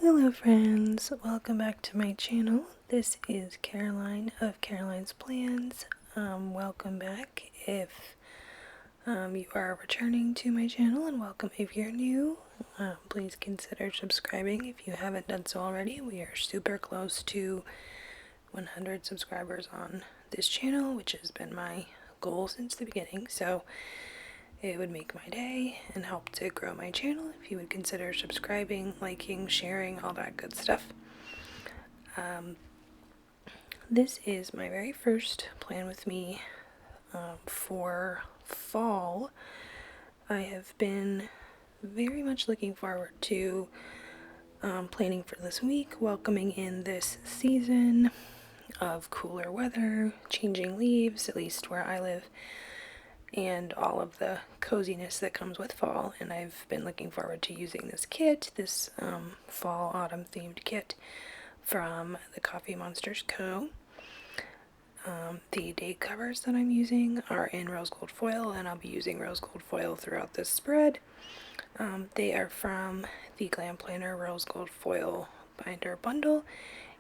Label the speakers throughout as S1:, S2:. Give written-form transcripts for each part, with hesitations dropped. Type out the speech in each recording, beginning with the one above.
S1: Hello friends, welcome back to my channel. This is Caroline of Caroline's Plans. Welcome back if you are returning to my channel, and welcome if you're new. Please consider subscribing if you haven't done so already. We are super close to 100 subscribers on this channel, which has been my goal since the beginning, so it would make my day and help to grow my channel if you would consider subscribing, liking, sharing, all that good stuff. This is my very first plan with me for fall. I have been very much looking forward to planning for this week, welcoming in this season of cooler weather, changing leaves, at least where I live, and all of the coziness that comes with fall. And I've been looking forward to using this kit, this fall autumn themed kit from the Monsterz Co. The date covers that I'm using are in rose gold foil, and I'll be using rose gold foil throughout this spread. They are from the Glam Planner Rose Gold Foil Binder Bundle,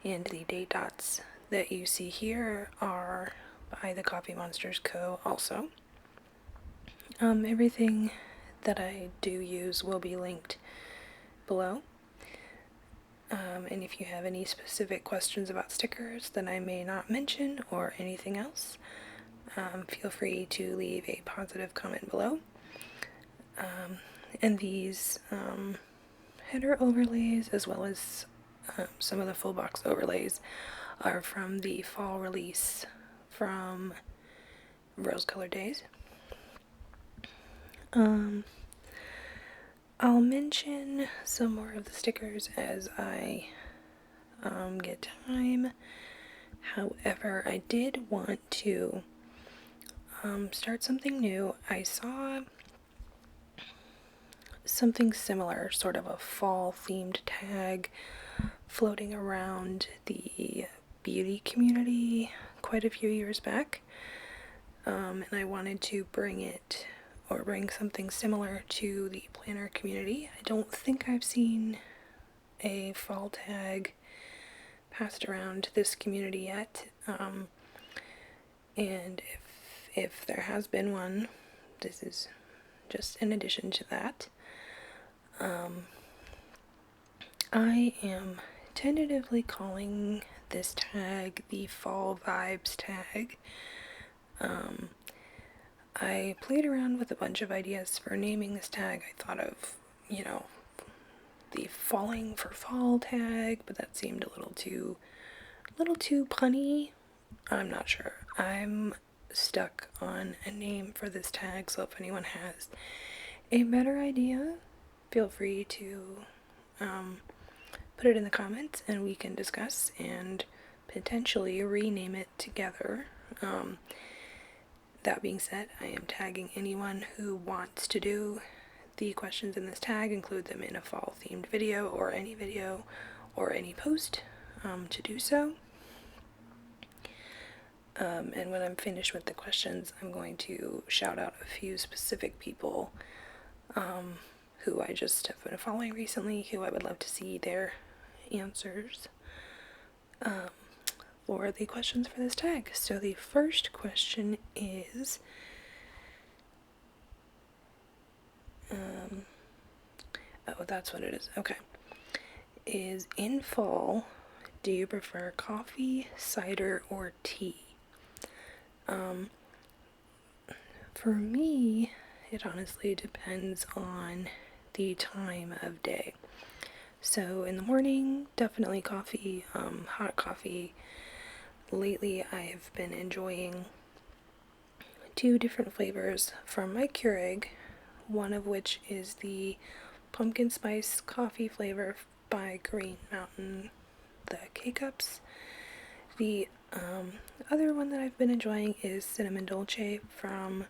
S1: and the date dots that you see here are by the Monsterz Co. also. Everything that I do use will be linked below. And if you have any specific questions about stickers that I may not mention or anything else, feel free to leave a positive comment below. And these header overlays, as well as some of the full box overlays, are from the fall release from Rose Color Days. I'll mention some more of the stickers as I get time. However, I did want to start something new. I saw something similar, sort of a fall themed tag, floating around the beauty community quite a few years back, and I wanted to bring something similar to the planner community. I don't think I've seen a fall tag passed around this community yet, and if there has been one, this is just in addition to that. I am tentatively calling this tag the Fall Vibes tag. I played around with a bunch of ideas for naming this tag. I thought of, the Falling for Fall tag, but that seemed a little too punny. I'm not sure. I'm stuck on a name for this tag, so if anyone has a better idea, feel free to put it in the comments and we can discuss and potentially rename it together. That being said, I am tagging anyone who wants to do the questions in this tag, include them in a fall themed video or any post to do so. And when I'm finished with the questions, I'm going to shout out a few specific people who I just have been following recently, who I would love to see their answers for the questions for this tag. So the first question is, oh, that's what it is. Okay. Is in fall, do you prefer coffee, cider, or tea? For me, it honestly depends on the time of day. So in the morning, definitely coffee, hot coffee. Lately, I have been enjoying 2 different flavors from my Keurig, one of which is the pumpkin spice coffee flavor by Green Mountain, the K-Cups. The other one that I've been enjoying is cinnamon dolce from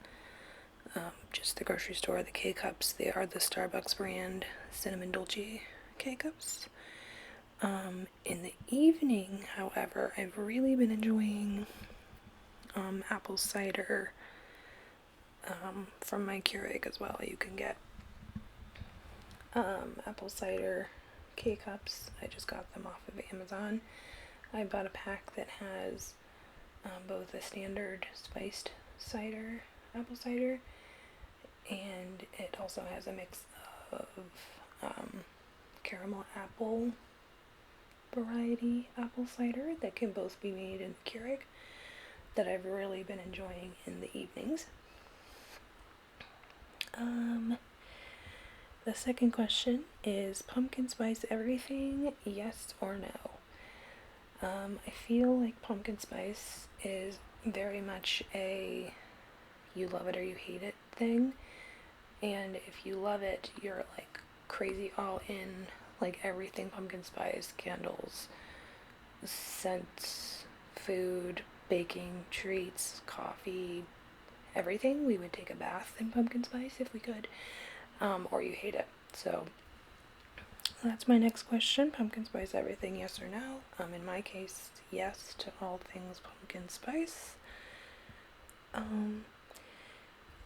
S1: just the grocery store, the K-Cups. They are the Starbucks brand cinnamon dolce K-Cups. In the evening, however, I've really been enjoying apple cider from my Keurig as well. You can get apple cider K-Cups. I just got them off of Amazon. I bought a pack that has both a standard spiced cider, apple cider, and it also has a mix of caramel apple variety apple cider that can both be made in the Keurig that I've really been enjoying in the evenings. The second question is pumpkin spice everything, yes or no? I feel like pumpkin spice is very much a you love it or you hate it thing, and if you love it, you're like crazy all in, like everything pumpkin spice, candles, scents, food, baking, treats, coffee, everything. We would take a bath in pumpkin spice if we could, or you hate it. So that's my next question. Pumpkin spice everything, yes or no? In my case, yes to all things pumpkin spice.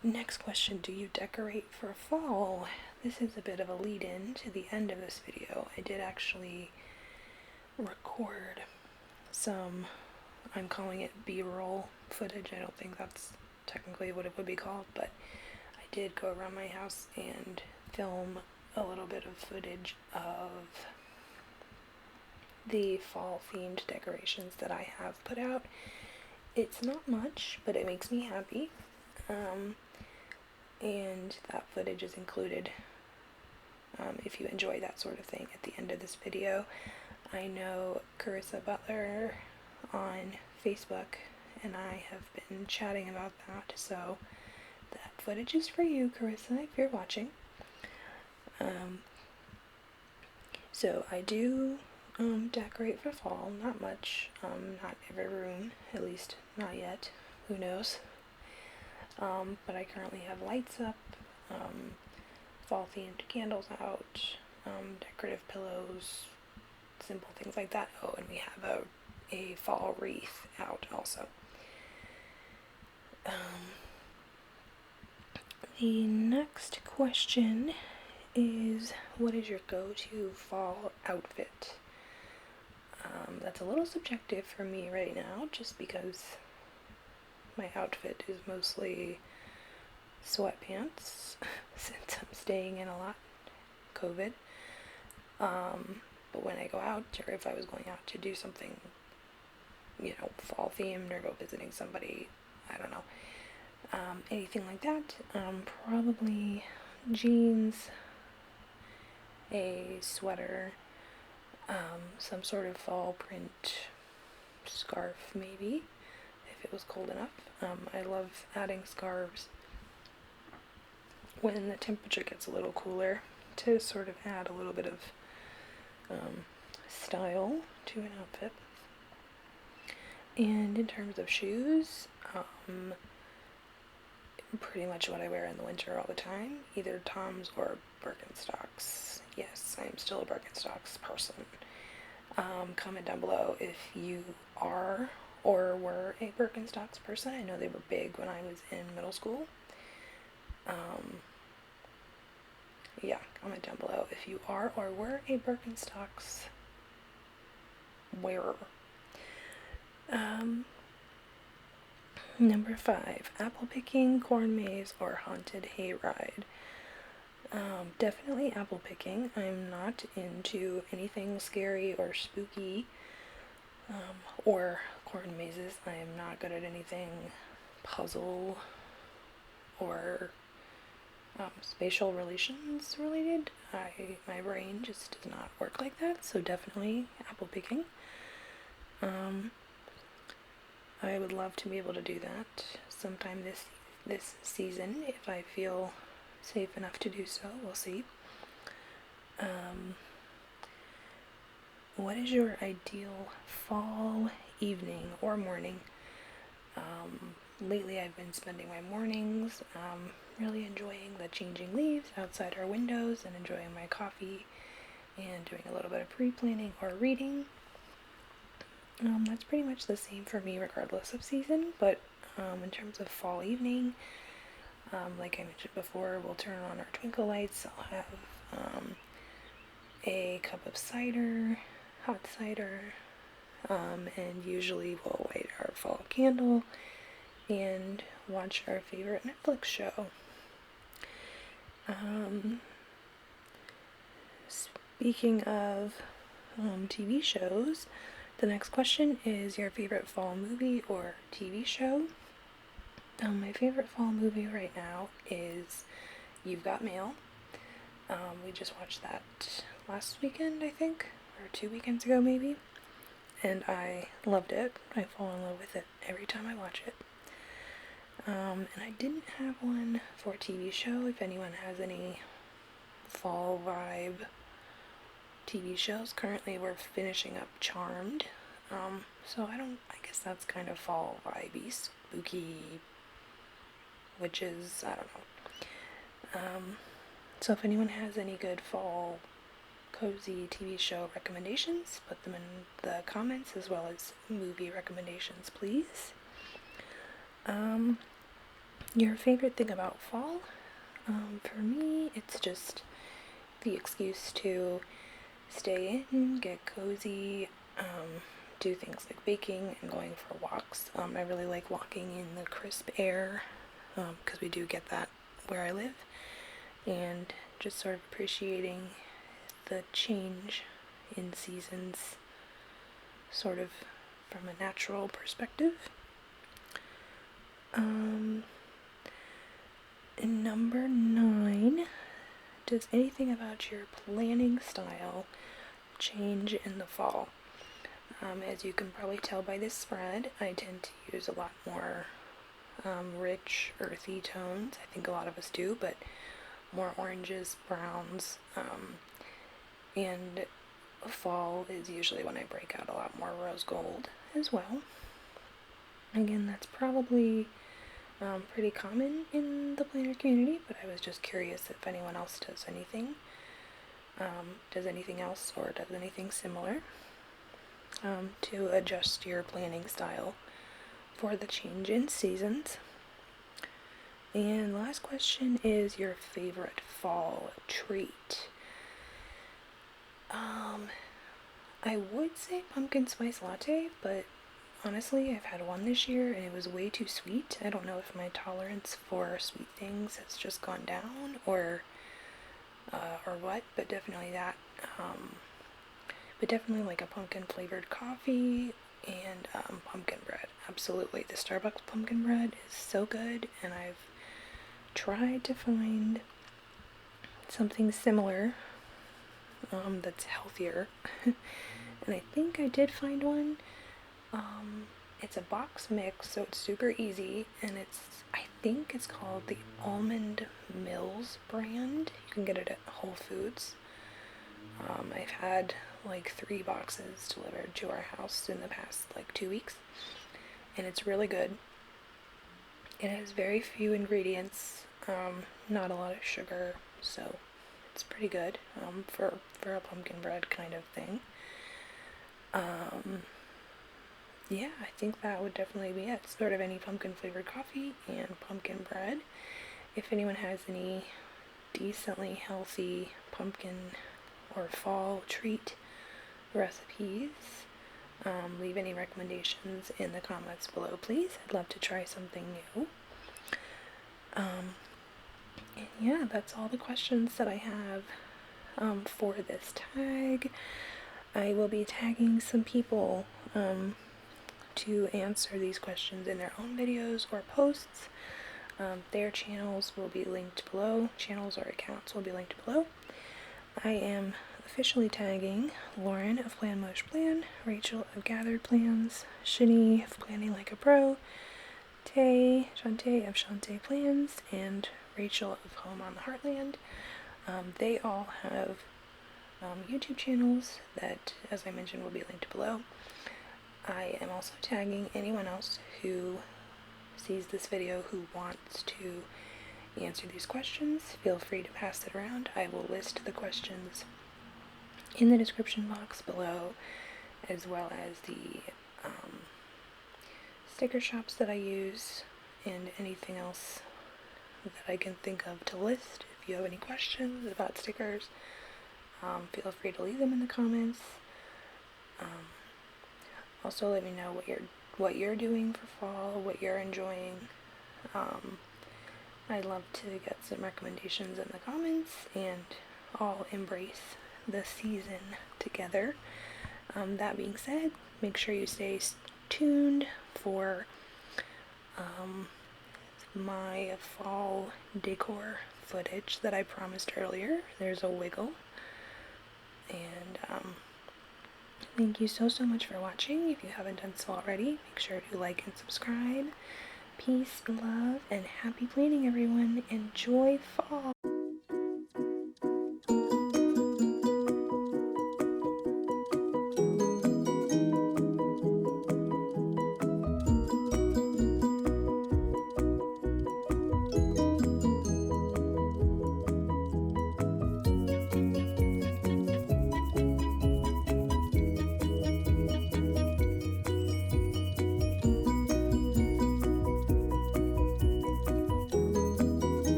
S1: Next question, do you decorate for fall? This is a bit of a lead-in to the end of this video. I did actually record some, I'm calling it B-roll footage. I don't think that's technically what it would be called, but I did go around my house and film a little bit of footage of the fall themed decorations that I have put out. It's not much, but it makes me happy. And that footage is included if you enjoy that sort of thing at the end of this video. I know Carissa Butler on Facebook and I have been chatting about that, so that footage is for you, Carissa, if you're watching. So I do decorate for fall, not much, not every room, at least not yet, who knows. But I currently have lights up, fall themed candles out, decorative pillows, simple things like that. Oh, and we have a fall wreath out also. The next question is, what is your go-to fall outfit? That's a little subjective for me right now, just because my outfit is mostly sweatpants since I'm staying in a lot, COVID. But when I go out, or if I was going out to do something, fall themed or go visiting somebody, I don't know, anything like that, probably jeans, a sweater, some sort of fall print scarf maybe, if it was cold enough. I love adding scarves when the temperature gets a little cooler to sort of add a little bit of style to an outfit. And in terms of shoes, pretty much what I wear in the winter all the time, either Toms or Birkenstocks. Yes, I am still a Birkenstocks person. Comment down below if you are or were a Birkenstocks person. I know they were big when I was in middle school. Yeah, comment down below if you are or were a Birkenstocks wearer. Number 5, apple picking, corn maze, or haunted hayride. Definitely apple picking. I'm not into anything scary or spooky, or corn mazes. I am not good at anything puzzle or spatial relations related. My brain just does not work like that, so definitely apple picking. I would love to be able to do that sometime this season if I feel safe enough to do so. We'll see. What is your ideal fall evening or morning? Lately I've been spending my mornings really enjoying the changing leaves outside our windows and enjoying my coffee and doing a little bit of pre-planning or reading. That's pretty much the same for me regardless of season, but in terms of fall evening, like I mentioned before, we'll turn on our twinkle lights. I'll have a cup of cider, hot cider, and usually we'll light our fall candle and watch our favorite Netflix show. Speaking of TV shows, the next question is your favorite fall movie or TV show. My favorite fall movie right now is You've Got Mail. We just watched that last weekend, I think, or 2 weekends ago maybe, and I loved it. I fall in love with it every time I watch it. And I didn't have one for a TV show. If anyone has any fall vibe TV shows, currently we're finishing up Charmed, so I guess that's kind of fall vibey, spooky, witches, I don't know. So if anyone has any good fall cozy TV show recommendations, put them in the comments, as well as movie recommendations, please. Your favorite thing about fall? For me, it's just the excuse to stay in, get cozy, do things like baking and going for walks. I really like walking in the crisp air, because we do get that where I live, and just sort of appreciating the change in seasons, sort of from a natural perspective. Number 9, does anything about your planning style change in the fall? As you can probably tell by this spread, I tend to use a lot more rich, earthy tones. I think a lot of us do, but more oranges, browns, and fall is usually when I break out a lot more rose gold as well. Again, that's probably pretty common in the planner community, but I was just curious if anyone else does anything else or does anything similar to adjust your planning style for the change in seasons. And the last question is your favorite fall treat. I would say pumpkin spice latte, but honestly, I've had one this year and it was way too sweet. I don't know if my tolerance for sweet things has just gone down or what, but definitely that. But definitely like a pumpkin flavored coffee and pumpkin bread. Absolutely. The Starbucks pumpkin bread is so good, and I've tried to find something similar that's healthier. And I think I did find one. It's a box mix, so it's super easy, and I think it's called the Almond Mills brand. You can get it at Whole Foods. I've had like 3 boxes delivered to our house in the past like 2 weeks, and it's really good. It has very few ingredients, not a lot of sugar, so it's pretty good for a pumpkin bread kind of thing. Yeah, I think that would definitely be it. Sort of any pumpkin flavored coffee and pumpkin bread. If anyone has any decently healthy pumpkin or fall treat recipes, leave any recommendations in the comments below, please. I'd love to try something new. And yeah, that's all the questions that I have for this tag. I will be tagging some people to answer these questions in their own videos or posts. Their channels will be linked below. Channels or accounts will be linked below. I am officially tagging Lauren of Plan Mosh Plan, Rachel of Gathered Plans, Shani of Planning Like a Pro, Shantae of Shantae Plans, and Rachel of Home on the Heartland. They all have YouTube channels that, as I mentioned, will be linked below. I am also tagging anyone else who sees this video who wants to answer these questions. Feel free to pass it around. I will list the questions in the description box below, as well as the sticker shops that I use and anything else that I can think of to list. If you have any questions about stickers, feel free to leave them in the comments. Also, let me know what you're doing for fall, what you're enjoying. I'd love to get some recommendations in the comments, and all embrace the season together. That being said, make sure you stay tuned for my fall decor footage that I promised earlier. There's a wiggle. And thank you so much for watching. If you haven't done so already, make sure to like and subscribe. Peace, love, and happy planning, everyone. Enjoy fall.